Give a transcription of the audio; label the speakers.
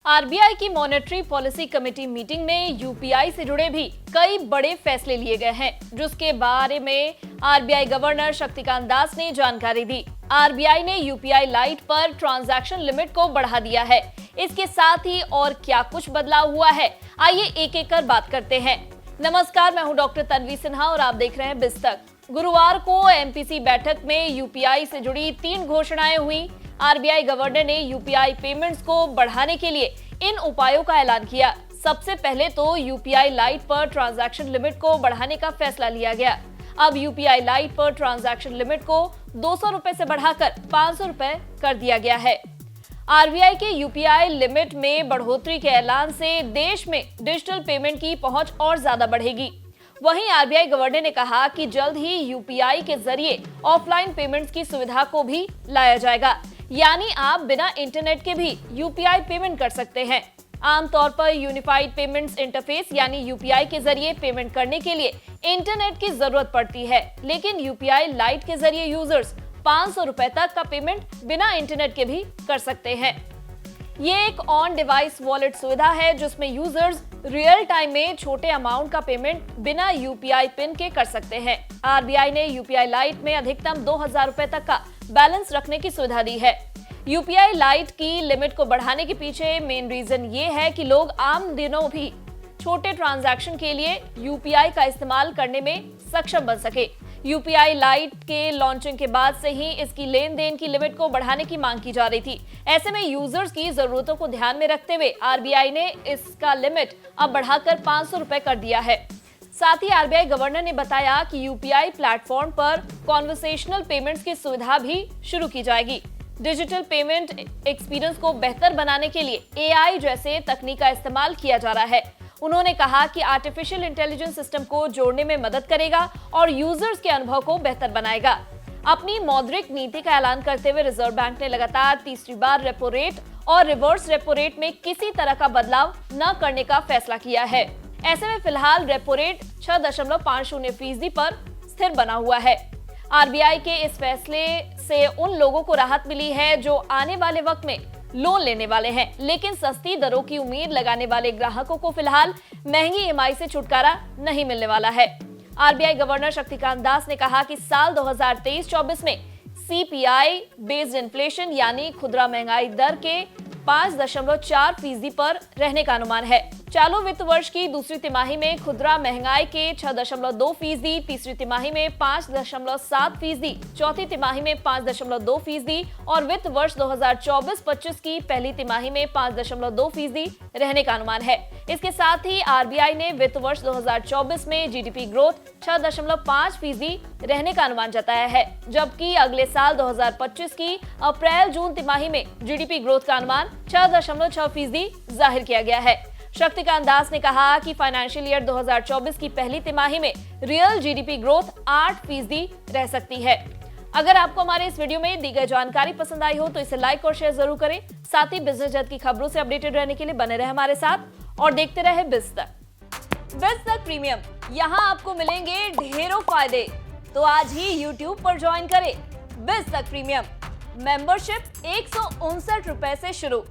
Speaker 1: RBI की monetary policy committee meeting में UPI से जुड़े भी कई बड़े फैसले लिए गए हैं, जिसके बारे में आरबीआई गवर्नर शक्तिकांत दास ने जानकारी दी। आरबीआई ने यूपीआई लाइट पर ट्रांजैक्शन लिमिट को बढ़ा दिया है। इसके साथ ही और क्या कुछ बदलाव हुआ है, आइए एक एक कर बात करते हैं। नमस्कार, मैं हूं डॉक्टर तन्वी सिन्हा और आप देख रहे हैं बिज तक। गुरुवार को एमपीसी बैठक में यूपीआई से जुड़ी 3 घोषणाएं हुई। आरबीआई गवर्नर ने यूपीआई पेमेंट्स को बढ़ाने के लिए इन उपायों का ऐलान किया। सबसे पहले तो यूपीआई लाइट पर ट्रांजैक्शन लिमिट को बढ़ाने का फैसला लिया गया। अब यूपीआई लाइट पर ट्रांजैक्शन लिमिट को 200 रुपए से बढ़ाकर 500 रुपए कर दिया गया है। आरबीआई के यूपीआई लिमिट में बढ़ोतरी के ऐलान से देश में डिजिटल पेमेंट की पहुंच और ज्यादा बढ़ेगी। वहीं आरबीआई गवर्नर ने कहा कि जल्द ही यूपीआई के जरिए ऑफलाइन पेमेंट्स की सुविधा को भी लाया जाएगा, यानी आप बिना इंटरनेट के भी यूपीआई पेमेंट कर सकते हैं। आमतौर पर यूनिफाइड पेमेंट्स इंटरफेस यानी यूपीआई के जरिए पेमेंट करने के लिए इंटरनेट की जरूरत पड़ती है, लेकिन यूपीआई लाइट के जरिए यूजर्स 500 रुपए तक का पेमेंट बिना इंटरनेट के भी कर सकते हैं। ये एक ऑन डिवाइस वॉलेट सुविधा है, जिसमें यूजर्स रियल टाइम में छोटे अमाउंट का पेमेंट बिना यूपीआई पिन के कर सकते हैं। आरबीआई ने यूपीआई लाइट में अधिकतम 2000 रुपए तक का बैलेंस रखने की सुविधा दी है। यूपीआई लाइट की लिमिट को बढ़ाने के पीछे मेन रीजन ये है कि लोग आम दिनों भी छोटे ट्रांजैक्शन के लिए यूपीआई का इस्तेमाल करने में सक्षम बन सके। यूपीआई लाइट के लॉन्चिंग के बाद से ही इसकी लेन देन की लिमिट को बढ़ाने की मांग की जा रही थी। ऐसे में यूजर्स की जरूरतों को ध्यान में रखते हुए आरबीआई ने इसका लिमिट अब बढ़ाकर 500 रुपए कर दिया है। साथ ही आरबीआई गवर्नर ने बताया कि यूपीआई प्लेटफॉर्म पर कॉन्वर्सेशनल पेमेंट्स की सुविधा भी शुरू की जाएगी। डिजिटल पेमेंट एक्सपीरियंस को बेहतर बनाने के लिए एआई जैसे तकनीक का इस्तेमाल किया जा रहा है। उन्होंने कहा कि आर्टिफिशियल इंटेलिजेंस सिस्टम को जोड़ने में मदद करेगा और यूजर्स के अनुभव को बेहतर बनाएगा। अपनी मौद्रिक नीति का ऐलान करते हुए रिजर्व बैंक ने लगातार तीसरी बार रेपो रेट और रिवर्स रेपो रेट में किसी तरह का बदलाव न करने का फैसला किया है। ऐसे में फिलहाल रेपो रेट 6.50% पर स्थिर बना हुआ है। आरबीआई के इस फैसले से उन लोगों को राहत मिली है जो आने वाले वक्त में लोन लेने वाले हैं, लेकिन सस्ती दरों की उम्मीद लगाने वाले ग्राहकों को फिलहाल महंगी ईएमआई से छुटकारा नहीं मिलने वाला है। आरबीआई गवर्नर शक्तिकांत दास ने कहा कि साल 2023-24 में सीपीआई बेस्ड इन्फ्लेशन यानी खुदरा महंगाई दर के 5.4% पर रहने का अनुमान है। चालू वित्त वर्ष की दूसरी तिमाही में खुदरा महंगाई के 6.2%, तीसरी तिमाही में 5.7%, चौथी तिमाही में 5.2% और वित्त वर्ष 2024-25 की पहली तिमाही में 5.2% रहने का अनुमान है। इसके साथ ही आरबीआई ने वित्त वर्ष 2024 में जीडीपी ग्रोथ 6.5% रहने का अनुमान जताया है, जबकि अगले साल 2025 की अप्रैल-जून तिमाही में जीडीपी ग्रोथ का अनुमान 6.6% जाहिर किया गया है। शक्तिकांत दास ने कहा कि फाइनेंशियल ईयर 2024 की पहली तिमाही में रियल जीडीपी ग्रोथ 8% रह सकती है। अगर आपको हमारे इस वीडियो में दी गई जानकारी पसंद आई हो तो इसे लाइक और शेयर जरूर करें। साथ ही बिजनेस जगत की खबरों से अपडेटेड रहने के लिए बने रहे हमारे साथ और देखते रहे बिज तक। बिज तक प्रीमियम, यहाँ आपको मिलेंगे ढेरों फायदे, तो आज ही YouTube पर ज्वाइन करें। बिज तक प्रीमियम मेंबरशिप 159 रुपए से शुरू।